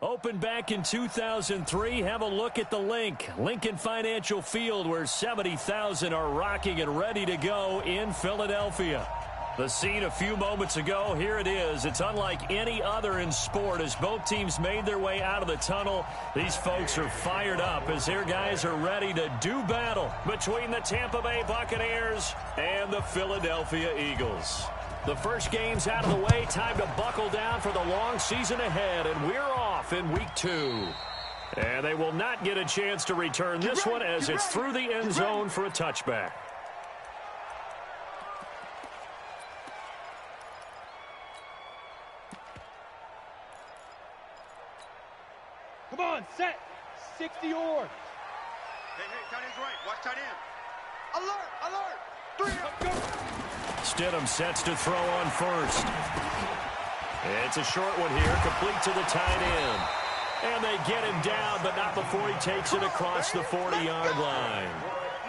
Opened back in 2003, have a look at the link. Lincoln Financial Field, where 70,000 are rocking and ready to go in Philadelphia. The scene a few moments ago, here it is. It's unlike any other in sport as both teams made their way out of the tunnel. These folks are fired up as their guys are ready to do battle between the Tampa Bay Buccaneers and the Philadelphia Eagles. The first game's out of the way. Time to buckle down for the long season ahead, and we're off in week 2. And they will not get a chance to return this one as it's through the end zone for a touchback. Come on, set. 60 yards. Hey, tight end's right. Watch tight end. Alert, alert. 3 up, go. Stidham sets to throw on first. It's a short one here, complete to the tight end. And they get him down, but not before he takes it across the 40-yard line.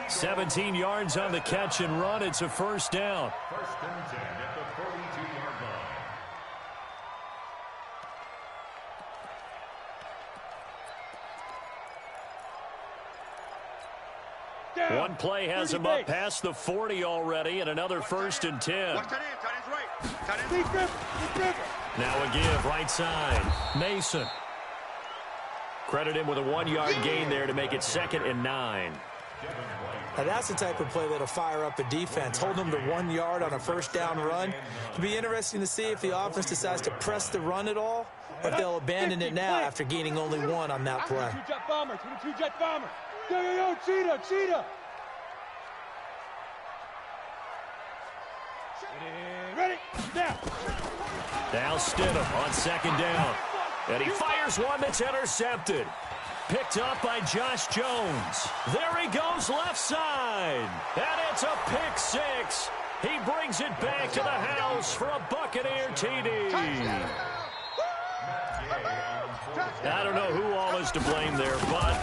17 yards on the catch and run. It's a first down. First and 10 at the 42-yard line. One play has him up past the 40 already, and another first and 10. Watch tight end. Tight end's right. Tight end. Now a give, right side. Mason. Credit him with a 1-yard gain there to make it 2nd and 9. Now that's the type of play that'll fire up a defense. Hold them to 1 yard on a first down run. It'll be interesting to see if the offense decides to press the run at all, or if they'll abandon it now after gaining only 1 on that play. 22-jet bomber, 22-jet bomber. Yo, cheetah. Ready, now. Now Stidham on 2nd down. And he fires one that's intercepted. Picked up by Josh Jones. There he goes left side. And it's a pick 6. He brings it back to the house for a Buccaneer TD. I don't know who all is to blame there, but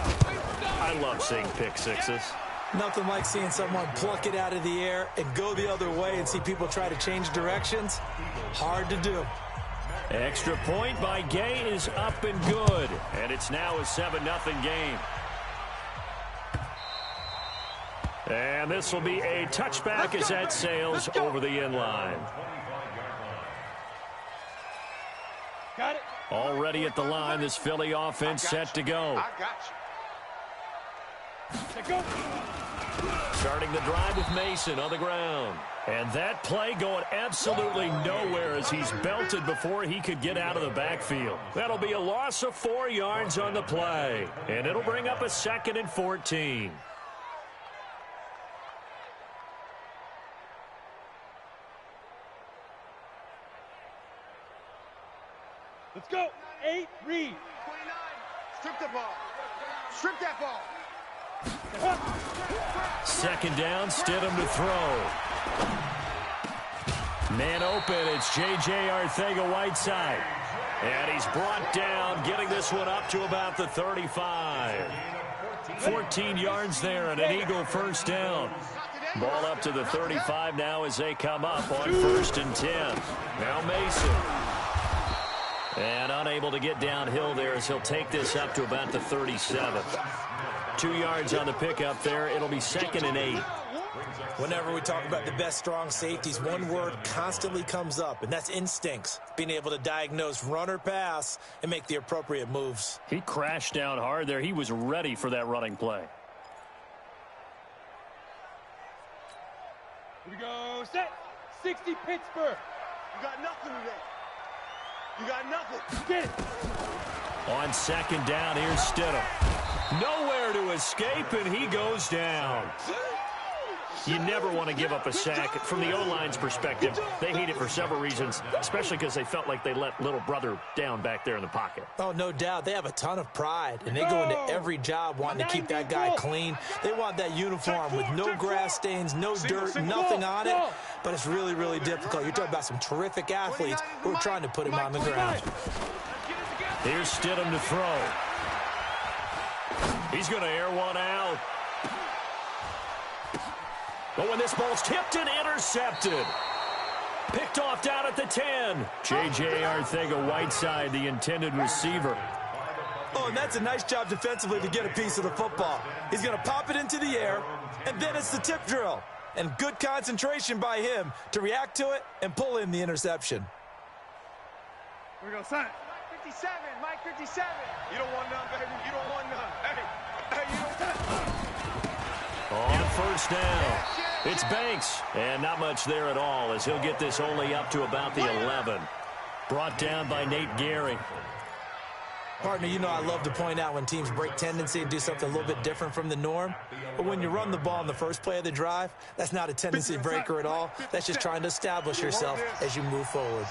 I love seeing pick 6s. Nothing like seeing someone pluck it out of the air and go the other way and see people try to change directions. Hard to do. Extra point by Gay is up and good. And it's now a 7-0 game. And this will be a touchback as that sails over the end line. Got it. Already at the line, this Philly offense set to go. I got you. Go. Starting the drive with Mason on the ground. And that play going absolutely nowhere as he's belted before he could get out of the backfield. That'll be a loss of 4 yards on the play. And it'll bring up a 2nd and 14. Let's go. 8, read. 29. Strip the ball. Strip that ball. 2nd down, Stidham to throw. Man open, it's J.J. Arcega-Whiteside. And he's brought down, getting this one up to about the 35. 14 yards there and an Eagle first down. Ball up to the 35 now as they come up on 1st and 10. Now Mason. And unable to get downhill there as he'll take this up to about the 37. 2 yards on the pickup there. It'll be 2nd and 8. Whenever we talk about the best strong safeties, one word constantly comes up, and that's instincts. Being able to diagnose run or pass and make the appropriate moves. He crashed down hard there. He was ready for that running play. Here we go. Set. 60 Pittsburgh. You got nothing today. You got nothing. Get it. On 2nd down, here's Stidham. Nowhere to escape, and he goes down. You never want to give up a sack. From the O-line's perspective, they hate it for several reasons, especially because they felt like they let little brother down back there in the pocket. Oh, no doubt. They have a ton of pride, and they go into every job wanting to keep that guy clean. They want that uniform with no grass stains, no dirt, nothing on it. But it's really, really difficult. You're talking about some terrific athletes who are trying to put him on the ground. Here's Stidham to throw. He's going to air one out. But when this ball's tipped and intercepted. Picked off down at the 10. J.J. Arcega-Whiteside, the intended receiver. Oh, and that's a nice job defensively to get a piece of the football. He's going to pop it into the air, and then it's the tip drill. And good concentration by him to react to it and pull in the interception. Here we go, son. Mike 57, Mike 57. You don't want none, baby. You don't want none. Hey, you don't want none. On first down, it's Banks. And not much there at all as he'll get this only up to about the 11. Brought down by Nate Gehring. Partner, you know I love to point out when teams break tendency and do something a little bit different from the norm. But when you run the ball in the first play of the drive, that's not a tendency breaker at all. That's just trying to establish yourself as you move forward.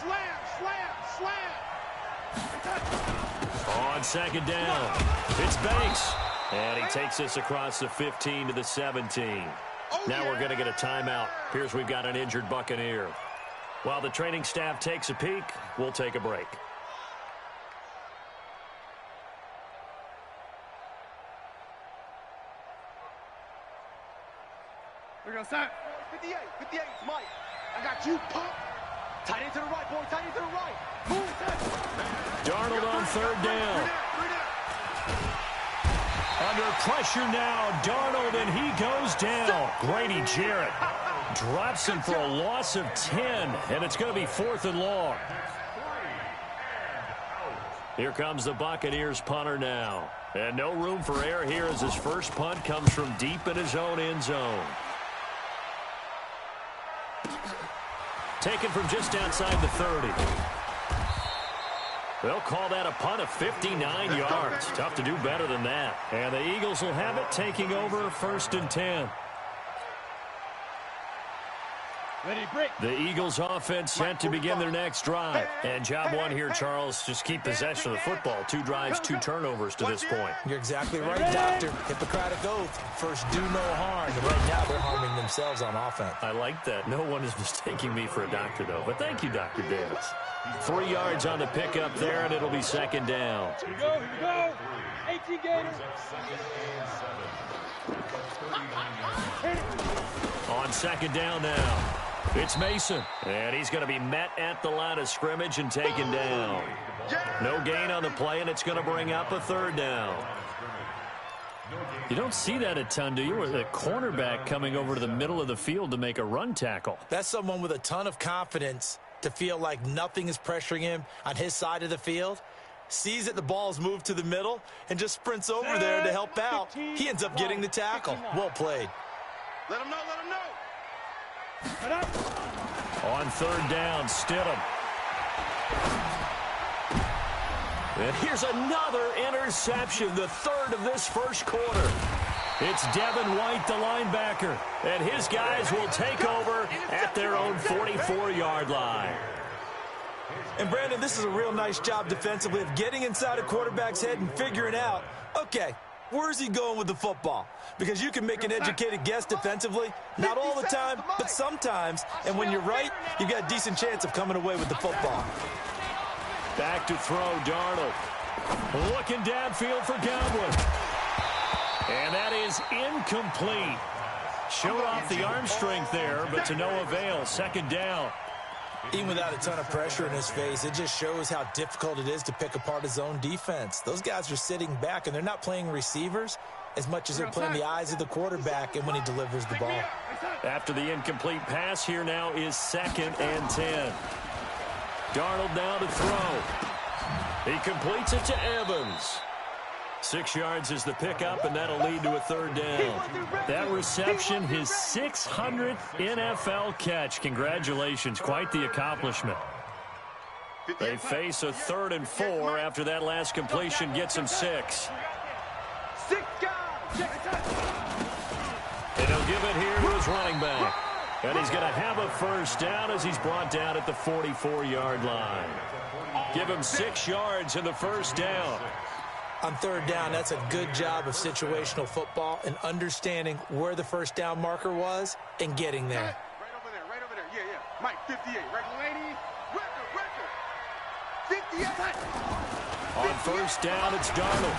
On second down, it's Banks. And he takes this across the 15 to the 17. Now we're going to get a timeout. Appears we've got an injured Buccaneer. While the training staff takes a peek, we'll take a break. Here we go, son. 58, it's Mike. I got you, pump. Tight end to the right, boy. Tight end to the right. Move, Darnold on third down. Under pressure now, Darnold, and he goes down. Grady Jarrett drops him for a loss of 10, and it's going to be 4th and long. Here comes the Buccaneers punter now. And no room for error here as his first punt comes from deep in his own end zone. Taken from just outside the 30. They'll call that a punt of 59 yards. Tough to do better than that. And the Eagles will have it, taking over 1st and 10. The Eagles offense set to begin their next drive. And job one here, Charles, just keep possession of the football. 2 drives, 2 turnovers to this point. You're exactly right, Doctor. Hippocratic oath. First, do no harm. And right now, they're harming themselves on offense. I like that. No one is mistaking me for a doctor, though. But thank you, Dr. Davis. 3 yards on the pickup there, and it'll be second down. Here we go. 18 Gators. On second down now, it's Mason. And he's going to be met at the line of scrimmage and taken down. No gain on the play, and it's going to bring up a 3rd down. You don't see that a ton, do you? With a cornerback coming over to the middle of the field to make a run tackle. That's someone with a ton of confidence to feel like nothing is pressuring him on his side of the field. Sees that the ball's moved to the middle and just sprints over there to help out. He ends up getting the tackle. Well played. Let him know, let him know. On 3rd down, Stidham. And here's another interception, the 3rd of this first quarter. It's Devin White, the linebacker, and his guys will take over at their own 44-yard line. And, Brandon, this is a real nice job defensively of getting inside a quarterback's head and figuring out, okay, where's he going with the football? Because you can make an educated guess defensively, not all the time, but sometimes. And when you're right, you've got a decent chance of coming away with the football. Back to throw, Darnold. Looking downfield for Godwin. And that is incomplete. Showed off the arm strength there, but to no avail. Second down. Even without a ton of pressure in his face, it just shows how difficult it is to pick apart his own defense. Those guys are sitting back, and they're not playing receivers as much as they're playing the eyes of the quarterback and when he delivers the ball. After the incomplete pass, here now is 2nd and 10. Darnold now to throw. He completes it to Evans. 6 yards is the pickup, and that'll lead to a 3rd down. That reception, his 600th NFL catch. Congratulations. Quite the accomplishment. They face a 3rd and 4 after that last completion gets him 6. And he'll give it here to his running back. And he's going to have a first down as he's brought down at the 44-yard line. Give him 6 yards in the first down. On 3rd down, that's a good job of situational football and understanding where the first down marker was and getting there. Right over there. Yeah. Mike, 58. Record. 58. On first down, it's Darnold.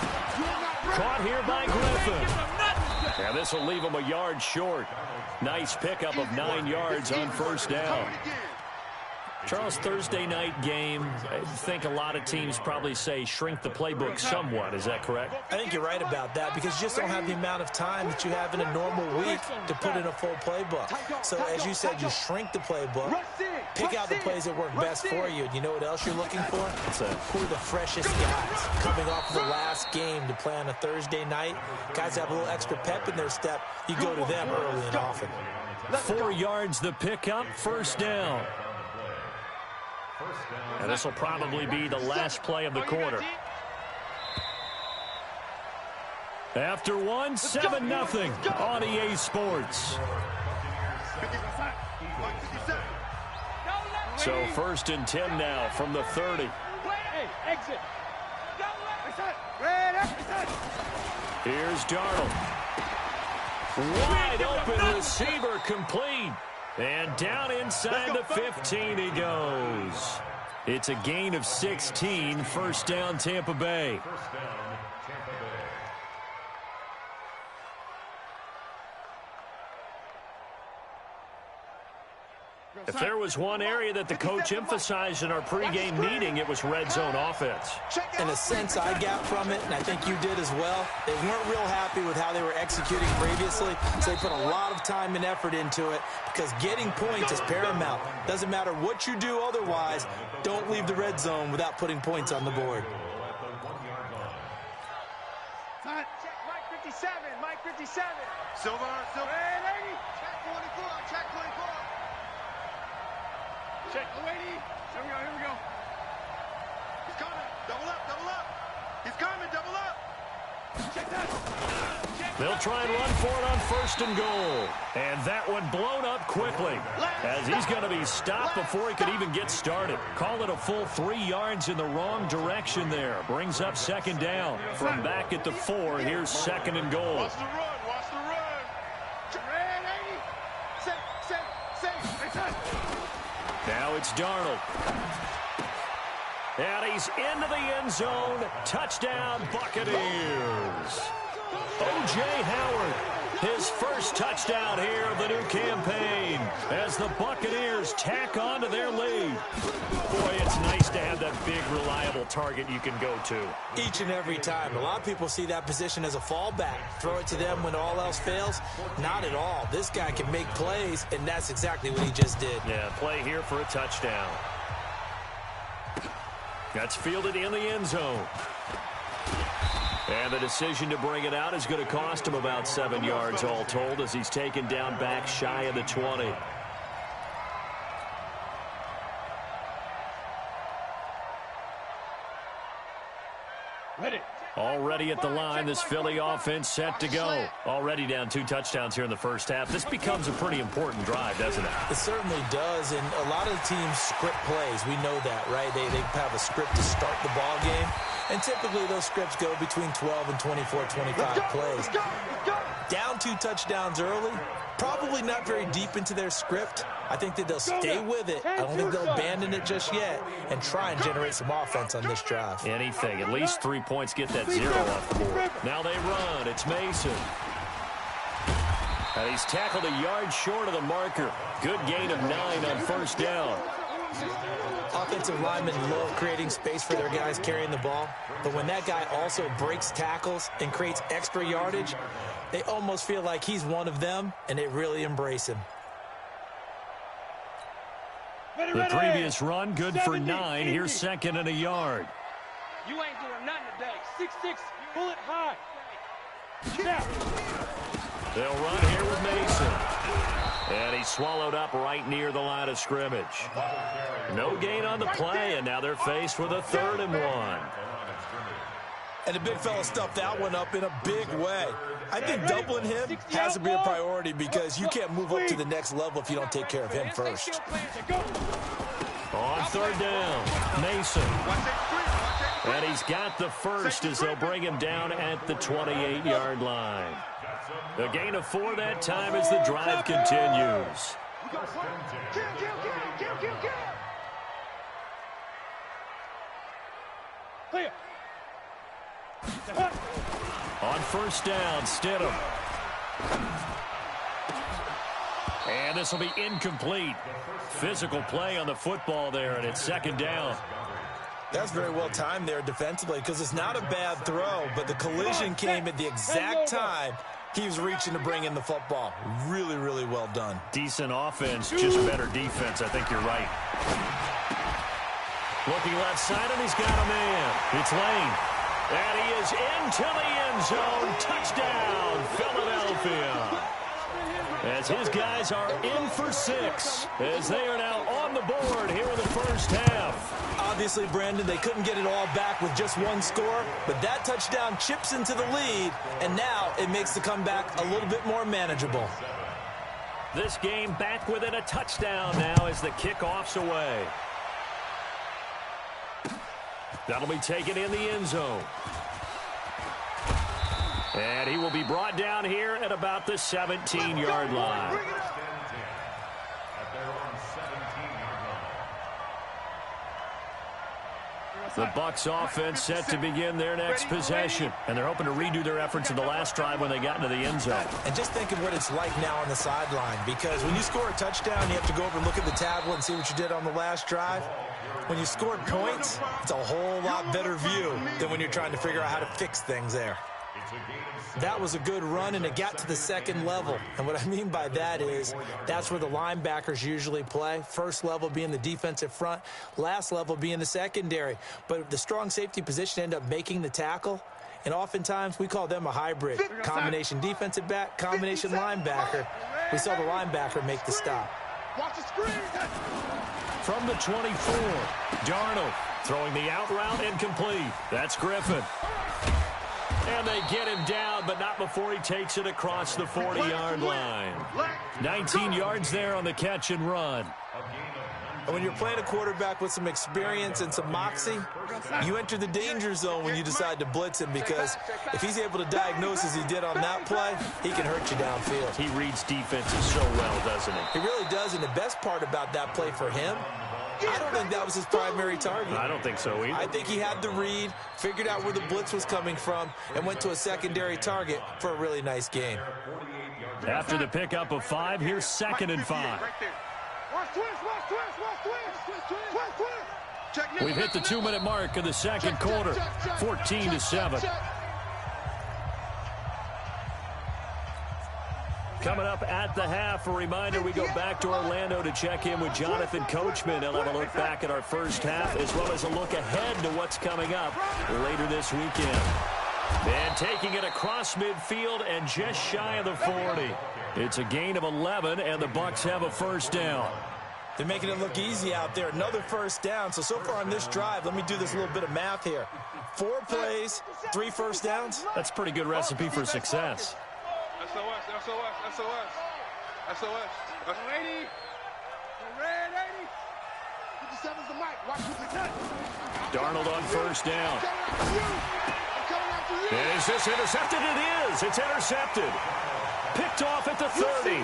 Caught here by Griffin. And this will leave him a yard short. Nice pickup of 9 yards on first down. Charles, Thursday night game, I think a lot of teams probably say shrink the playbook somewhat. Is that correct? I think you're right about that because you just don't have the amount of time that you have in a normal week to put in a full playbook. So as you said, you shrink the playbook, pick out the plays that work best for you. And you know what else you're looking for? Who are the freshest guys coming off of the last game to play on a Thursday night? Guys have a little extra pep in their step. You go to them early and often. 4 yards the pickup, first down. And this will probably be the last play of the quarter. After one, 7-0 on EA Sports. So 1st and 10 now from the 30. Exit. Here's Darnold. Wide open receiver complete. And down inside the 15 he goes. It's a gain of 16, first down Tampa Bay. If there was one area that the coach emphasized in our pregame meeting, it was red zone offense. In a sense, I got from it, and I think you did as well. They weren't real happy with how they were executing previously, so they put a lot of time and effort into it because getting points is paramount. Doesn't matter what you do otherwise, don't leave the red zone without putting points on the board. Mike 57, Mike 57. Silver. Red 80. Check 24, check 24. Check 80. Here we go. He's coming. Double up. He's coming, double up. Check that. They'll try and run for it on 1st and goal. And that one blown up quickly as he's going to be stopped before he could even get started. Call it a full 3 yards in the wrong direction there. Brings up 2nd down. From back at the 4, here's 2nd and goal. Watch the run. Red 80. Safe. Now it's Darnold. And he's into the end zone. Touchdown, Buccaneers. O.J. Howard, his first touchdown here of the new campaign as the Buccaneers tack on to their lead. Boy, it's nice to have that big, reliable target you can go to. Each and every time. A lot of people see that position as a fallback. Throw it to them when all else fails. Not at all. This guy can make plays, and that's exactly what he just did. Yeah, play here for a touchdown. That's fielded in the end zone. And the decision to bring it out is going to cost him about 7 yards all told as he's taken down back shy of the 20. Ready. Already at the line, this Philly offense set to go. Already down 2 touchdowns here in the first half. This becomes a pretty important drive, doesn't it? It certainly does, and a lot of the teams script plays. We know that, right? They have a script to start the ball game, and typically those scripts go between 12 and 24, 25 plays. Down 2 touchdowns early, probably not very deep into their script. I think that they'll stay with it. I don't think they'll abandon it just yet and try and generate some offense on this drive. Anything. At least 3 points, get that 0 off the board. Now they run. It's Mason. And he's tackled a yard short of the marker. Good gain of 9 on 1st down. Offensive linemen love creating space for their guys carrying the ball, but when that guy also breaks tackles and creates extra yardage, they almost feel like he's one of them, and they really embrace him. The previous run, good for 9. Here's 2nd and a yard. You ain't doing nothing today. 6'6", bullet high. Now. They'll run here with Mason. And he's swallowed up right near the line of scrimmage. No gain on the play, and now they're faced with a 3rd and 1. And the big fella stuffed that one up in a big way. I think doubling him has to be a priority because you can't move up to the next level if you don't take care of him first. On 3rd down, Mason. And he's got the first as they'll bring him down at the 28-yard line. The gain of 4 that time as the drive continues. Clear. On 1st down, Stidham. And this will be incomplete. Physical play on the football there, and it's second down. That's very well timed there defensively because it's not a bad throw, but the collision came at the exact time he was reaching to bring in the football. Really, really well done. Decent offense, just better defense. I think you're right. Looking left side, and he's got a man. It's Lane. And he is into the end zone. Touchdown, Philadelphia. As his guys are in for 6, as they are now on the board here in the first half. Obviously, Brandon, they couldn't get it all back with just one score, but that touchdown chips into the lead, and now it makes the comeback a little bit more manageable. This game back within a touchdown now as the kickoff's away. That'll be taken in the end zone. And he will be brought down here at about the 17-yard line. The Bucs offense set to begin their next possession. And they're hoping to redo their efforts in the last drive when they got into the end zone. And just think of what it's like now on the sideline, because when you score a touchdown, you have to go over and look at the tablet and see what you did on the last drive. When you scored points, it's a whole lot better view than when you're trying to figure out how to fix things there. That was a good run, and it got to the second level. And what I mean by that is that's where the linebackers usually play. First level being the defensive front, last level being the secondary. But the strong safety position ended up making the tackle, and oftentimes we call them a hybrid. Combination defensive back, combination linebacker. We saw the linebacker make the stop. Watch the screen. From the 24, Darnold throwing the out route incomplete. That's Griffin. And they get him down, but not before he takes it across the 40-yard line. 19 yards there on the catch and run. And when you're playing a quarterback with some experience and some moxie, you enter the danger zone when you decide to blitz him, because if he's able to diagnose as he did on that play, he can hurt you downfield. He reads defenses so well, doesn't he? He really does, and the best part about that play for him, I don't think that was his primary target. I don't think so either. I think he had the read, figured out where the blitz was coming from, and went to a secondary target for a really nice gain. After the pickup of 5, here's 2nd and 5. We've hit the 2-minute mark of the second quarter, 14-7. Coming up at the half, a reminder, we go back to Orlando to check in with Jonathan Coachman. He'll have a look back at our first half, as well as a look ahead to what's coming up later this weekend. And taking it across midfield and just shy of the 40. It's a gain of 11, and the Bucs have a first down. They're making it look easy out there. Another first down. So far on this drive, let me do this little bit of math here. 4 plays, 3 first downs. That's a pretty good recipe for success. SOS, SOS, SOS, SOS. 80. Red 80. 57's the mic. Watch who's the cut. Darnold on first down. Is this intercepted? It is. It's intercepted. Picked off at the 30.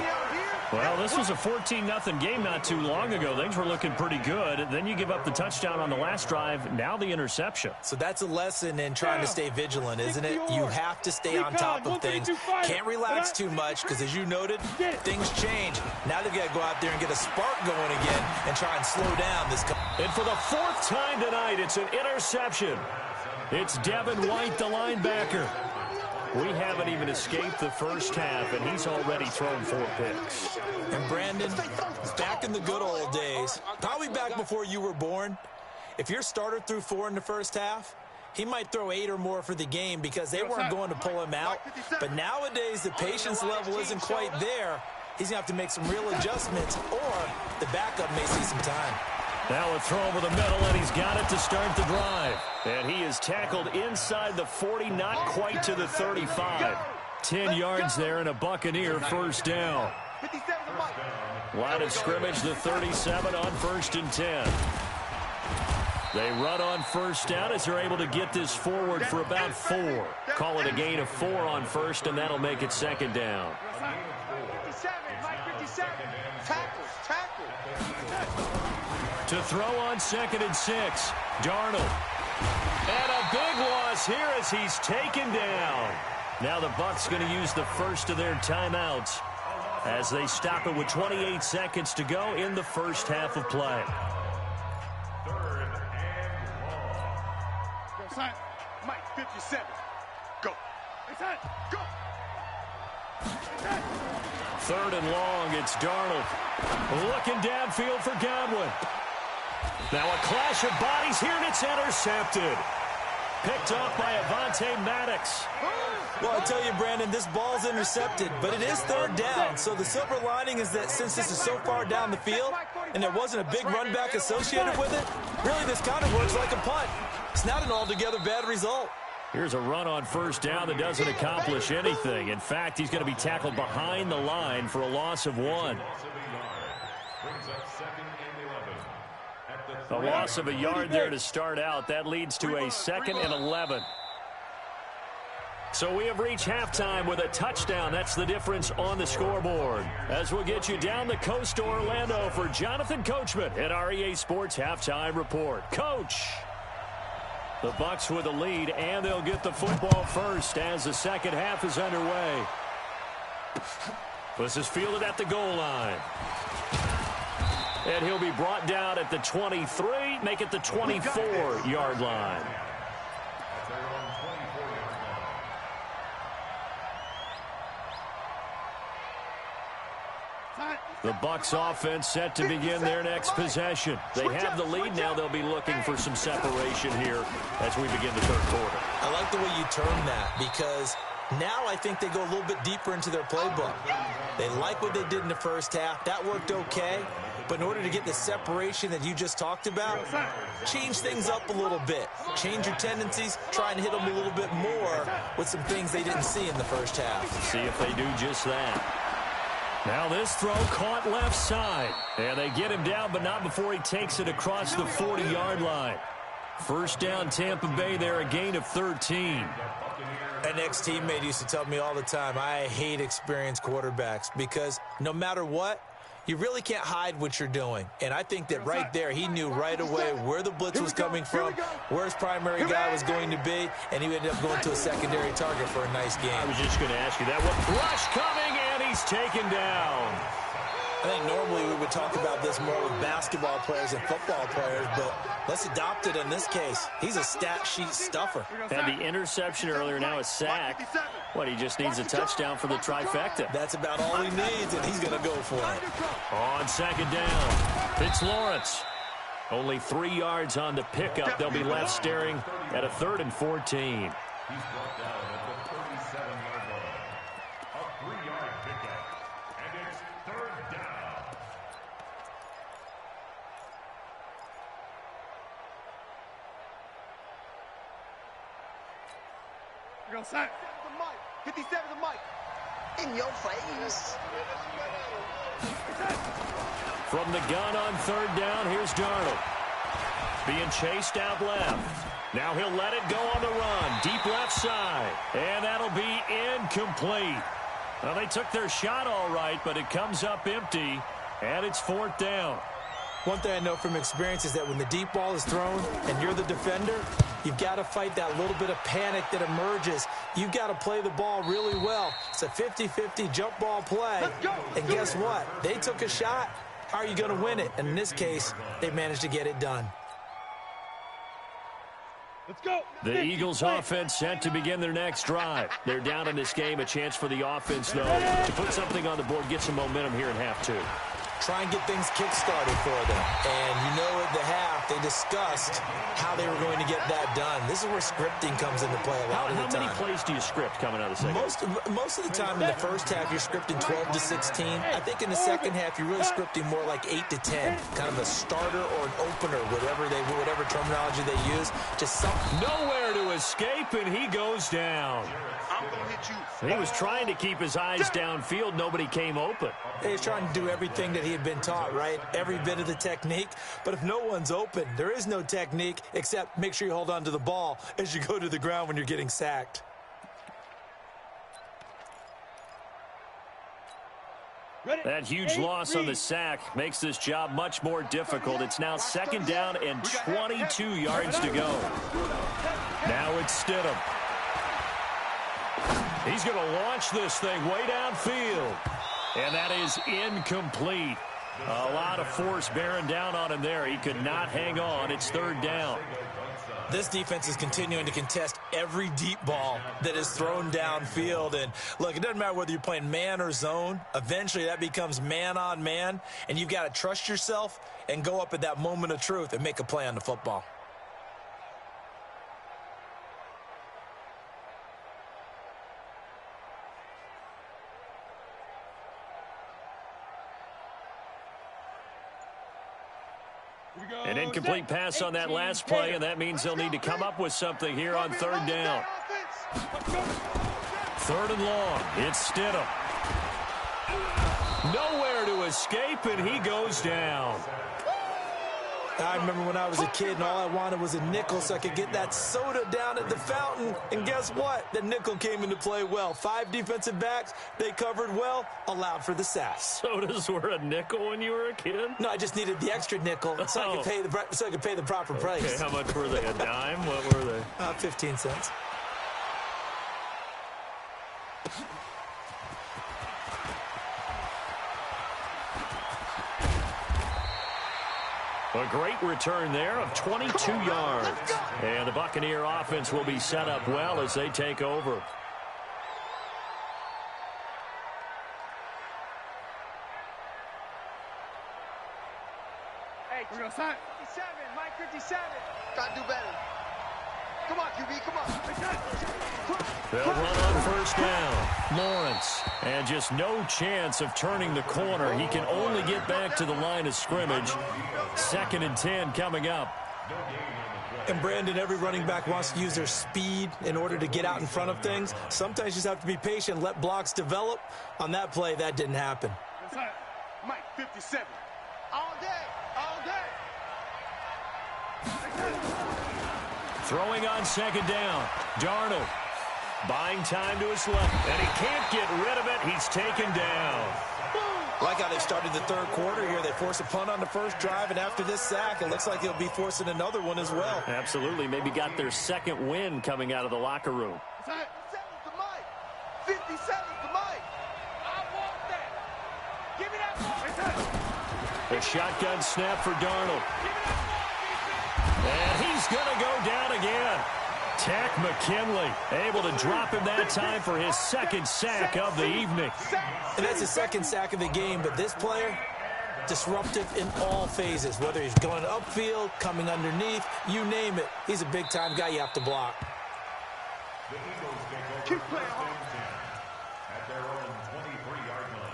Well, this was a 14-0 game not too long ago. Things were looking pretty good. Then you give up the touchdown on the last drive. Now the interception. So that's a lesson in trying to stay vigilant, isn't it? You have to stay on top of things. Can't relax too much because, as you noted, things change. Now they've got to go out there and get a spark going again and try and slow down this. And for the 4th time tonight, it's an interception. It's Devin White, the linebacker. We haven't even escaped the first half, and he's already thrown 4 picks. And Brandon, back in the good old days, probably back before you were born, if your starter threw 4 in the first half, he might throw 8 or more for the game because they weren't going to pull him out. But nowadays, the patience level isn't quite there. He's going to have to make some real adjustments, or the backup may see some time. Now a throw over the middle, and he's got it to start the drive. And he is tackled inside the 40, not quite to the 35. 10 yards there, and a Buccaneer first down. Line of scrimmage, the 37 on 1st and 10. They run on first down as they're able to get this forward for about 4. Call it a gain of 4 on first, and that'll make it 2nd down. 57, Mike 57. Tackle. To throw on 2nd and 6, Darnold. And a big loss here as he's taken down. Now the Bucs going to use the first of their timeouts. as they stop it with 28 seconds to go in the first half of play. 3rd and long. Go, sign. Mike, 57. Go. Hey, sign. Go. 3rd and long, it's Darnold. Looking downfield for Godwin. Now a clash of bodies here, and it's intercepted. Picked off by Avonte Maddox. Well, I tell you, Brandon, this ball's intercepted, but it is 3rd down. So the silver lining is that since this is so far down the field and there wasn't a big run back associated with it, really this kind of works like a punt. It's not an altogether bad result. Here's a run on 1st down that doesn't accomplish anything. In fact, he's going to be tackled behind the line for a loss of 1. A loss of a yard there to start out. That leads to a 2nd and 11. So we have reached halftime with a touchdown. That's the difference on the scoreboard. As we'll get you down the coast to Orlando for Jonathan Coachman at our EA Sports Halftime Report. Coach! The Bucs with the lead, and they'll get the football first as the second half is underway. This is fielded at the goal line. And he'll be brought down at the 23, make it the 24-yard line. The Bucs offense set to begin their next possession. They have the lead now. They'll be looking for some separation here as we begin the 3rd quarter. I like the way you term that because now I think they go a little bit deeper into their playbook. They like what they did in the first half. That worked okay. But in order to get the separation that you just talked about, change things up a little bit. Change your tendencies, try and hit them a little bit more with some things they didn't see in the first half. See if they do just that. Now this throw caught left side. And they get him down, but not before he takes it across the 40-yard line. 1st down, Tampa Bay there, a gain of 13. An ex-teammate used to tell me all the time, I hate experienced quarterbacks because no matter what, you really can't hide what you're doing. And I think that right there, he knew right away where the blitz was coming from, where his primary guy was going to be, and he ended up going to a secondary target for a nice game. I was just going to ask you that. One rush coming, and he's taken down. I think normally we would talk about this more with basketball players and football players, but let's adopt it in this case. He's a stat sheet stuffer. Had the interception earlier, now a sack. What, he just needs a touchdown for the trifecta. That's about all he needs, and he's going to go for it. On 2nd down, it's Lawrence. Only 3 yards on the pickup. They'll be left staring at a 3rd and 14. He's brought down at the 37-yard line. A 3-yard pickup. And it's 3rd down. You're going to sign. 57 to Mike. In your face. From the gun on 3rd down, here's Darnold. Being chased out left. Now he'll let it go on the run. Deep left side. And that'll be incomplete. Well, they took their shot all right, but it comes up empty. And it's 4th down. One thing I know from experience is that when the deep ball is thrown and you're the defender, you've got to fight that little bit of panic that emerges. You've got to play the ball really well. It's a 50-50 jump ball play. And guess what? They took a shot. How are you going to win it? And in this case, they managed to get it done. Let's go. The Eagles offense set to begin their next drive. They're down in this game. A chance for the offense, though, to put something on the board, get some momentum here in half 2. Try and get things kick-started for them. And you know at the half, they discussed how they were going to get that done. This is where scripting comes into play a lot of the time. How many plays do you script coming out of the second? Most of the time in the first half, you're scripting 12 to 16. I think in the second half, you're really scripting more like 8 to 10. Kind of a starter or an opener, whatever terminology they use. Just something. Nowhere to escape, and he goes down. I'm going to hit you. He was trying to keep his eyes downfield. Nobody came open. He's trying to do everything that he had been taught, right? Every bit of the technique. But if no one's open, there is no technique except make sure you hold on to the ball as you go to the ground when you're getting sacked. That huge loss on the sack makes this job much more difficult. It's now 2nd down and 22 yards to go. Now it's Stidham. He's going to launch this thing way downfield. And that is incomplete. A lot of force bearing down on him there. He could not hang on. It's third down. This defense is continuing to contest every deep ball that is thrown downfield. And, look, it doesn't matter whether you're playing man or zone. Eventually that becomes man on man, and you've got to trust yourself and go up at that moment of truth and make a play on the football. An incomplete pass on that last play, and that means they'll need to come up with something here on third down. Third and long. It's Stidham. Nowhere to escape, and he goes down. I remember when I was a kid and all I wanted was a nickel so I could get that soda down at the fountain. And guess what? The nickel came into play well. 5 defensive backs, they covered well, allowed for the sass. Sodas were a nickel when you were a kid? No, I just needed the extra nickel so I could pay the proper price. Okay, how much were they? A dime? What were they? 15 cents. A great return there of 22 yards. And the Buccaneer offense will be set up well as they take over. Hey, we're going to sign 57, Mike 57. Gotta do better. Come on, QB, come on. They'll run on first down. Lawrence. And just no chance of turning the corner. He can only get back to the line of scrimmage. 2nd and 10 coming up. And, Brandon, every running back wants to use their speed in order to get out in front of things. Sometimes you just have to be patient, let blocks develop. On that play, that didn't happen. Mike 57. All day, all day. Throwing on 2nd down. Darnold buying time to his left. And he can't get rid of it. He's taken down. Like how they started the third quarter here. They force a punt on the first drive, and after this sack, it looks like they'll be forcing another one as well. Absolutely. Maybe got their second win coming out of the locker room. 57's to Mike. 57's to Mike. I want that. Give me that ball. The shotgun snap for Darnold. And he's going to go down again. Tack McKinley able to drop him that time for his 2nd sack of the evening. And that's his 2nd sack of the game, but this player, disruptive in all phases, whether he's going upfield, coming underneath, you name it. He's a big-time guy you have to block. Keep playing hard. At their own 23-yard line.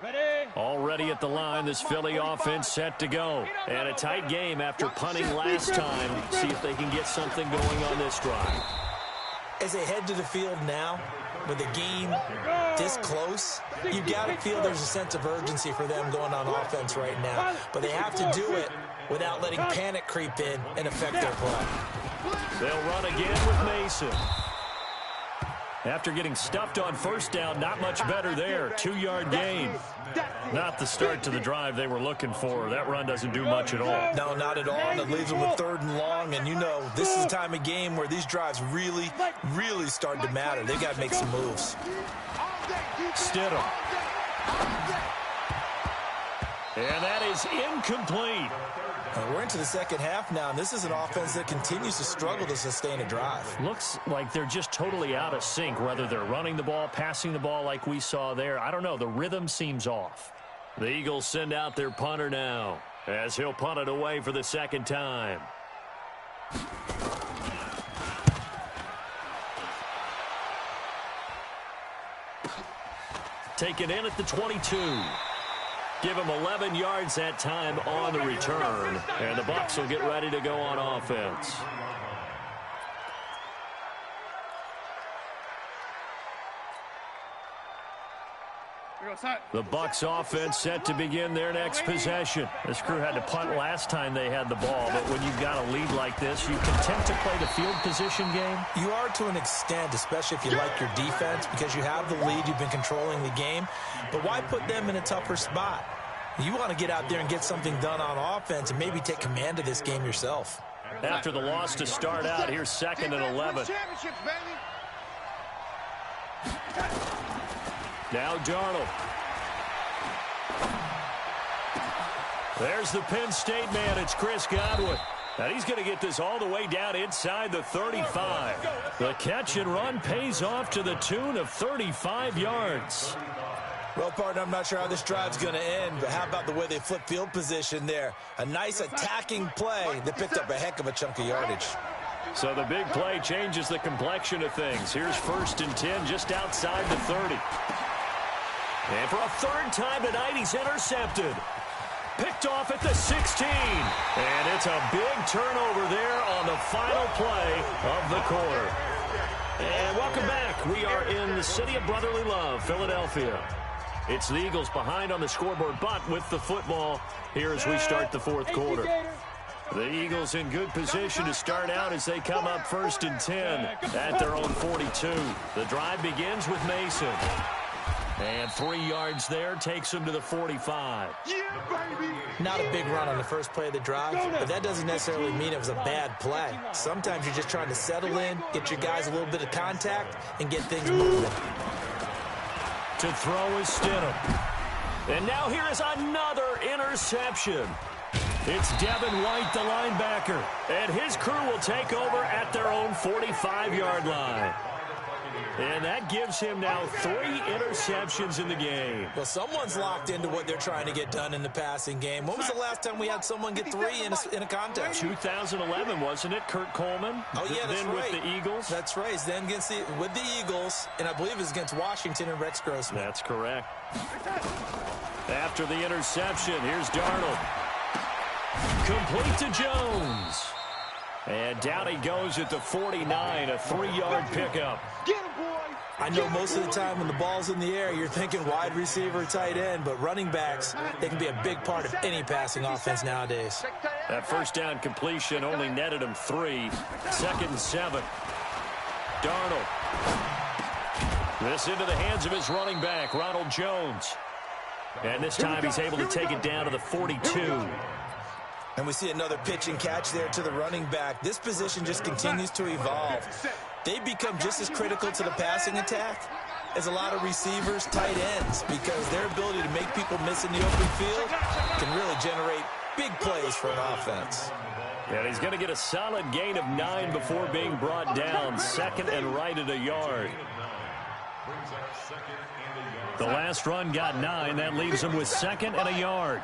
Ready? Already at the line, this Philly offense set to go. And a tight game after punting last time. See if they can get something going on this drive. As they head to the field now, with the game this close, you got to feel there's a sense of urgency for them going on offense right now. But they have to do it without letting panic creep in and affect their play. They'll run again with Mason. After getting stuffed on first down, not much better there. 2-yard gain. Not the start to the drive they were looking for. That run doesn't do much at all. No, not at all. And it leaves them with 3rd and long. And you know, this is the time of game where these drives really, really start to matter. They've got to make some moves. Stidham. And that is incomplete. We're into the second half now, and this is an offense that continues to struggle to sustain a drive. Looks like they're just totally out of sync, whether they're running the ball, passing the ball like we saw there. I don't know. The rhythm seems off. The Eagles send out their punter now as he'll punt it away for the 2nd time. Taken in at the 22. Give him 11 yards that time on the return. And the Bucs will get ready to go on offense. The Bucs offense set to begin their next possession. This crew had to punt last time they had the ball, but when you've got a lead like this, you content to play the field position game? You are to an extent, especially if you like your defense, because you have the lead, you've been controlling the game. But why put them in a tougher spot? You want to get out there and get something done on offense and maybe take command of this game yourself. After the loss to start out, here's 2nd and 11. Now Darnold. There's the Penn State man. It's Chris Godwin. And he's going to get this all the way down inside the 35. The catch and run pays off to the tune of 35 yards. Well, partner, I'm not sure how this drive's going to end, but how about the way they flip field position there? A nice attacking play that picked up a heck of a chunk of yardage. So the big play changes the complexion of things. Here's 1st and 10 just outside the 30. And for a 3rd time tonight, he's intercepted. Picked off at the 16. And it's a big turnover there on the final play of the quarter. And welcome back. We are in the city of brotherly love, Philadelphia. It's the Eagles behind on the scoreboard, but with the football here as we start the 4th quarter. The Eagles in good position to start out as they come up 1st and 10 at their own 42. The drive begins with Mason. And 3 yards there takes him to the 45. Not a big run on the first play of the drive, but that doesn't necessarily mean it was a bad play. Sometimes you're just trying to settle in, get your guys a little bit of contact, and get things moving. To throw is Stidham. And now here is another interception. It's Devin White, the linebacker. And his crew will take over at their own 45-yard line. And that gives him now 3 interceptions in the game. Well, someone's locked into what they're trying to get done in the passing game. When was the last time we had someone get 3 in a contest? 2011, wasn't it? Kurt Coleman. Oh, yeah, that's then right. With the Eagles. That's right. Then with the Eagles, and I believe it's against Washington and Rex Grossman. That's correct. After the interception, here's Darnold. Complete to Jones. And down he goes at the 49, a 3-yard pickup. Get him, boy. I know most of the time when the ball's in the air, you're thinking wide receiver, tight end, but running backs, they can be a big part of any passing offense nowadays. That 1st down completion only netted him 3. 2nd and 7. Darnold. This into the hands of his running back, Ronald Jones. And this time he's able to take it down to the 42. And we see another pitch and catch there to the running back. This position just continues to evolve. They become just as critical to the passing attack as a lot of receivers, tight ends, because their ability to make people miss in the open field can really generate big plays for an offense. And he's going to get a solid gain of 9 before being brought down. 2nd and right at a yard. The last run got 9. That leaves him with 2nd and a yard.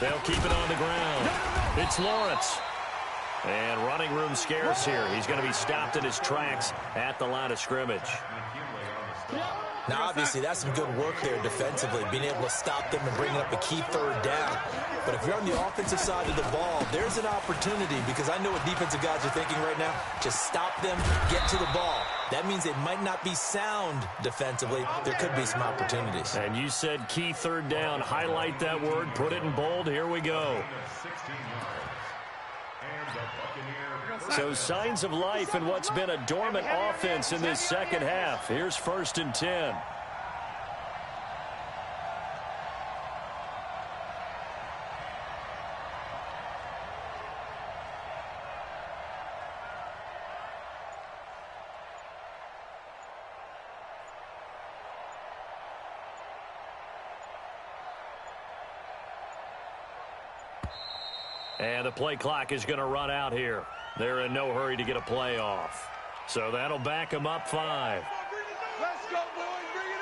They'll keep it on the ground. It's Lawrence. And running room scarce here. He's going to be stopped in his tracks at the line of scrimmage. Now, obviously, that's some good work there defensively, being able to stop them and bring up a key 3rd down. But if you're on the offensive side of the ball, there's an opportunity, because I know what defensive guys are thinking right now. Just stop them, get to the ball. That means they might not be sound defensively. There could be some opportunities. And you said key 3rd down. Highlight that word. Put it in bold. Here we go. So signs of life in what's been a dormant offense in this 2nd half. Here's 1st and 10. And the play clock is going to run out here. They're in no hurry to get a play off. So that'll back them up 5. Let's go, boys. Bring it on.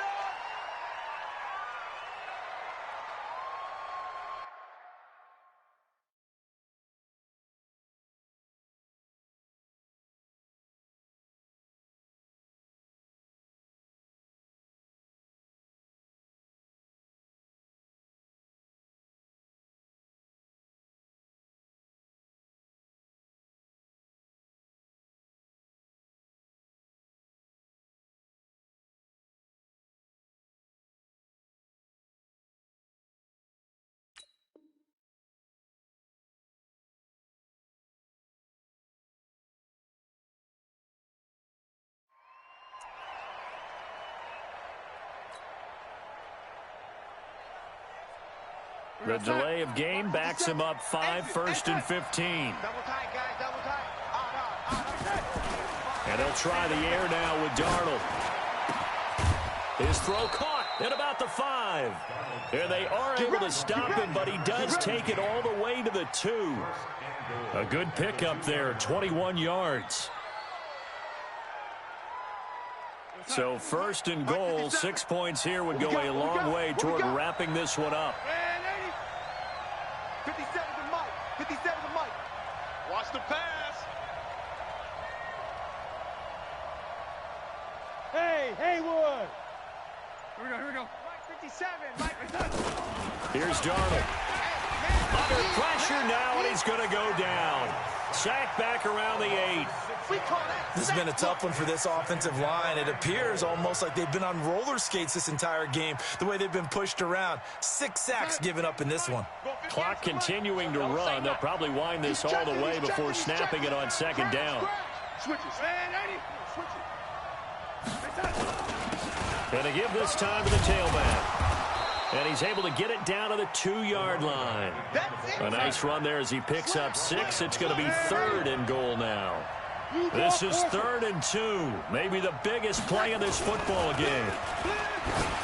The delay of game backs him up 5, 1st and 15. Double tight, guys. Double tight. And they'll try the air now with Darnold. His throw caught at about the 5. And they are able to stop him, but he does take it all the way to the 2. A good pickup there, 21 yards. So first and goal, 6 points here would go a long way toward wrapping this one up. 57 to Mike. 57 to Mike. Watch the pass. Hey, Haywood. Here we go. Mike 57. Mike. Here's Darnold. Under pressure now, and he's going to go down. Sack back around the 8. This has been a tough one for this offensive line. It appears almost like they've been on roller skates this entire game, the way they've been pushed around. 6 sacks given up in this one. Clock continuing to run. They'll probably wind this all the way before snapping it on second down. Going to give this time to the tailback. And he's able to get it down to the 2-yard line. A nice run there as he picks up 6. It's going to be 3rd and goal now. This is 3rd and 2. Maybe the biggest play in this football game.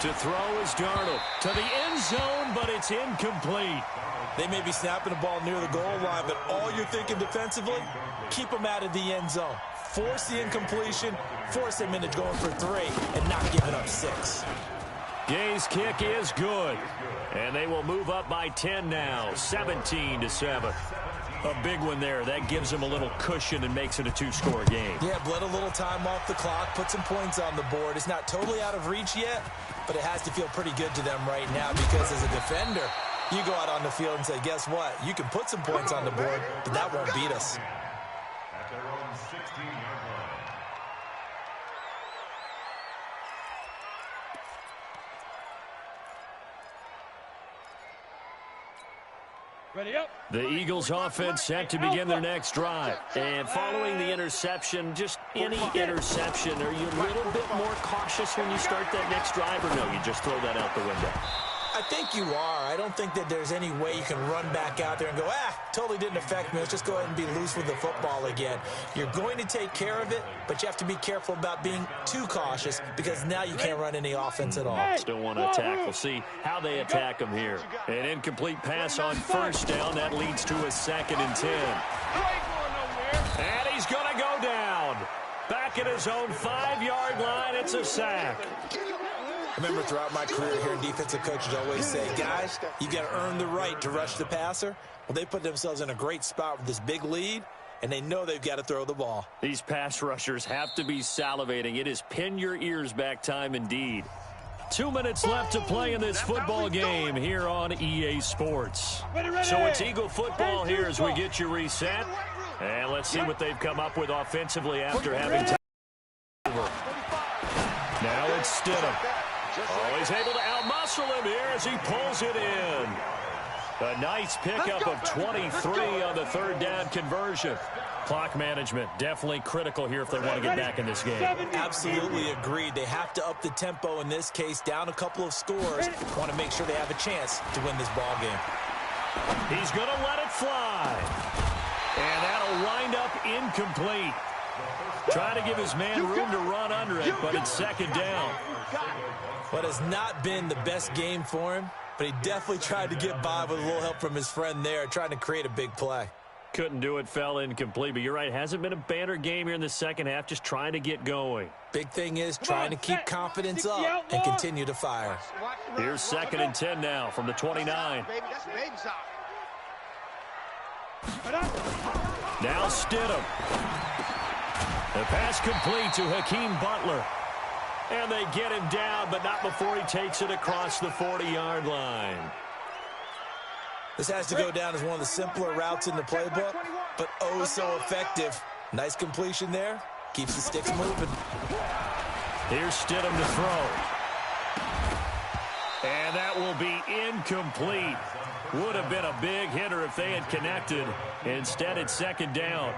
To throw is Darnold. To the end zone, but it's incomplete. They may be snapping the ball near the goal line, but all you're thinking defensively, keep them out of the end zone. Force the incompletion, force them into going for 3, and not giving up 6. Gay's kick is good. And they will move up by 10 now, 17-7. A big one there. That gives them a little cushion and makes it a 2-score game. Yeah, bled a little time off the clock, put some points on the board. It's not totally out of reach yet, but it has to feel pretty good to them right now because as a defender, you go out on the field and say, guess what? You can put some points on the board, but that won't beat us. At their own 16-yard line. Ready up. The Eagles offense set to begin their next drive. And following the interception, just any interception, are you a little bit more cautious when you start that next drive, or no, you just throw that out the window? I think you are. I don't think that there's any way you can run back out there and go, totally didn't affect me. Let's just go ahead and be loose with the football again. You're going to take care of it, but you have to be careful about being too cautious because now you can't run any offense at all. Still want to attack. We'll see how they attack them here. An incomplete pass on first down. That leads to a 2nd and 10. And he's going to go down. Back at his own 5-yard line. It's a sack. I remember throughout my career hearing defensive coaches always say, guys, you got to earn the right to rush the passer. Well, they put themselves in a great spot with this big lead, and they know they've got to throw the ball. These pass rushers have to be salivating. It is pin your ears back time indeed. 2 minutes left to play in this football game here on EA Sports. So it's Eagle football here as we get you reset. And let's see what they've come up with offensively after having time. Now it's Stidham. Oh, he's able to outmuscle him here as he pulls it in. A nice pickup of 23 on the 3rd down conversion. Clock management definitely critical here if they want to get back in this game. Absolutely agreed. They have to up the tempo in this case, down a couple of scores. Want to make sure they have a chance to win this ball game. He's going to let it fly. And that'll wind up incomplete. Trying to give his man room to run under it, but it's 2nd down. What has not been the best game for him, but he definitely tried to get by with a little help from his friend there, trying to create a big play. Couldn't do it, fell incomplete, but you're right, hasn't been a banner game here in the second half, just trying to get going. Big thing is trying to keep confidence up and continue to fire. Here's 2nd and 10 now from the 29. Now Stidham. The pass complete to Hakeem Butler. And they get him down, but not before he takes it across the 40-yard line. This has to go down as one of the simpler routes in the playbook, but oh so effective. Nice completion there. Keeps the sticks moving. Here's Stidham to throw. And that will be incomplete. Would have been a big hitter if they had connected. Instead, it's 2nd down.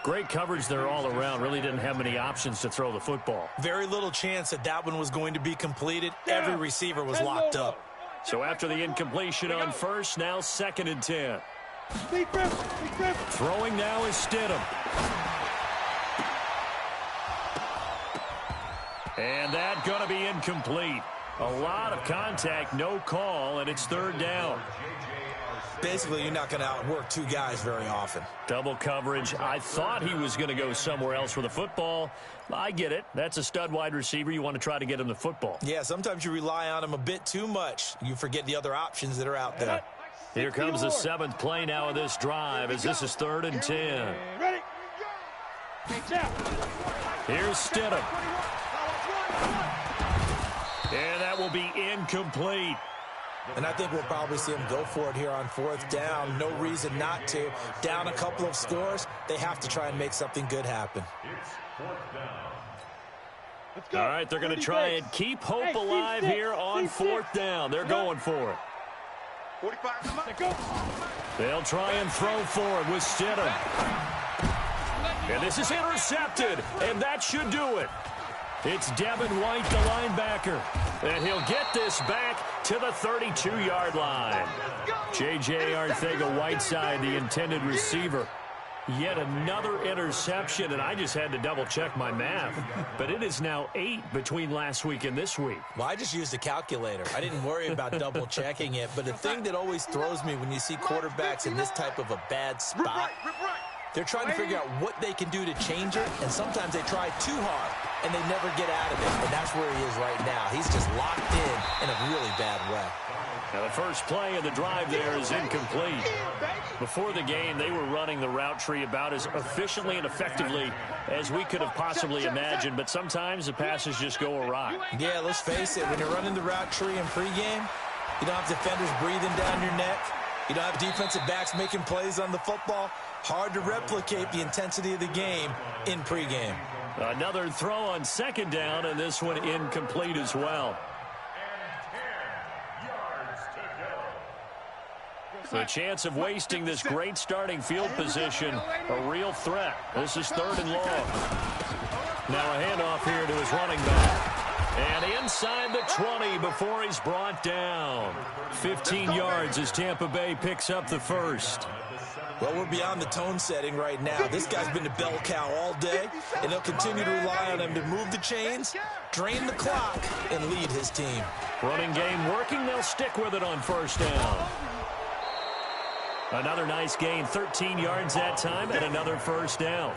Great coverage there all around. Really didn't have many options to throw the football. Very little chance that that one was going to be completed. Every receiver was locked up. So after the incompletion on first, now 2nd and 10. Throwing now is Stidham. And that's going to be incomplete. A lot of contact, no call, and it's third down. Basically, you're not going to outwork two guys very often. Double coverage. I thought he was going to go somewhere else with the football. I get it. That's a stud wide receiver. You want to try to get him the football. Yeah, sometimes you rely on him a bit too much. You forget the other options that are out there. Here comes the 7th play now of this drive as this is 3rd and 10. Ready? Here's Stidham. And that will be incomplete. And I think we'll probably see him go for it here on 4th down. No reason not to. Down a couple of scores, they have to try and make something good happen. It's 4th down. All right, they're going to try and keep hope alive here on 4th down. They're going for it. 45. They'll try and throw for it with Stidham. And this is intercepted, and that should do it. It's Devin White, the linebacker. And he'll get this back to the 32-yard line. J.J. Arcega-Whiteside, the intended receiver. Yet another interception, and I just had to double-check my math. But it is now 8 between last week and this week. Well, I just used a calculator. I didn't worry about double-checking it. But the thing that always throws me when you see quarterbacks in this type of a bad spot, they're trying to figure out what they can do to change it, and sometimes they try too hard, and they never get out of it. And that's where he is right now. He's just locked in a really bad way. Now the first play of the drive there is incomplete. Before the game, they were running the route tree about as efficiently and effectively as we could have possibly imagined, but sometimes the passes just go awry. Yeah, let's face it, when you're running the route tree in pregame, you don't have defenders breathing down your neck. You don't have defensive backs making plays on the football. Hard to replicate the intensity of the game in pregame. Another throw on 2nd down, and this one incomplete as well. The chance of wasting this great starting field position, a real threat. This is 3rd and long. Now a handoff here to his running back. And inside the 20 before he's brought down. 15 yards as Tampa Bay picks up the first. Well, we're beyond the tone setting right now. This guy's been the bell cow all day, and they'll continue to rely on him to move the chains, drain the clock, and lead his team. Running game working. They'll stick with it on 1st down. Another nice gain, 13 yards that time, and another 1st down.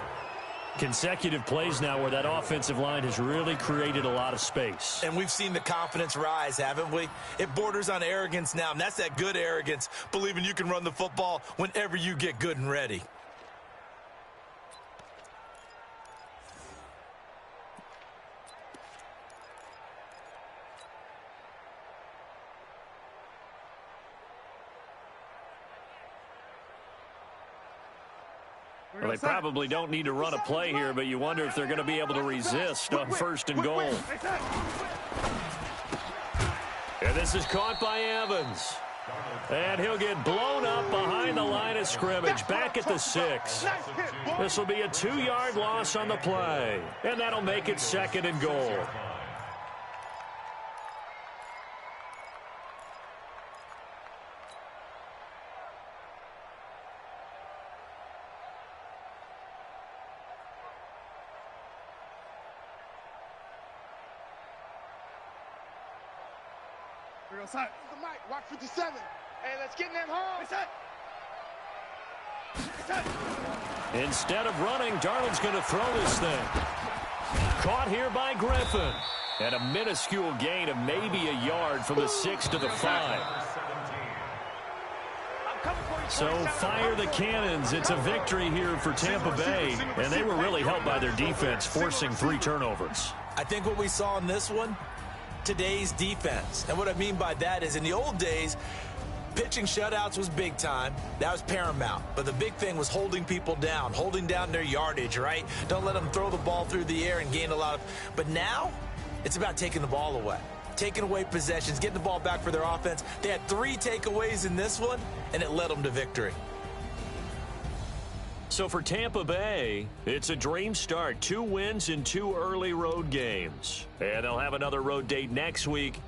Consecutive plays now where that offensive line has really created a lot of space. And we've seen the confidence rise, haven't we? It borders on arrogance now, and that's that good arrogance, believing you can run the football whenever you get good and ready. Well, they probably don't need to run a play here, but you wonder if they're going to be able to resist on 1st and goal. And this is caught by Evans. And he'll get blown up behind the line of scrimmage, back at the 6. This will be a 2-yard loss on the play, and that'll make it 2nd and goal. Side. The mic, watch 57. Hey, let's get in that hole. Instead of running, Darnold's going to throw this thing. Caught here by Griffin. And a minuscule gain of maybe a yard from the 6 to the 5. So fire the cannons. It's a victory here for Tampa Bay. And they were really helped by their defense, forcing 3 turnovers. I think what we saw in this one, today's defense. And what I mean by that is in the old days, pitching shutouts was big time. That was paramount. But the big thing was holding people down, holding down their yardage, right? Don't let them throw the ball through the air and gain a lot of... But now, it's about taking the ball away. Taking away possessions, getting the ball back for their offense. They had 3 takeaways in this one, and it led them to victory. So for Tampa Bay, it's a dream start. 2 wins in 2 early road games. And they'll have another road date next week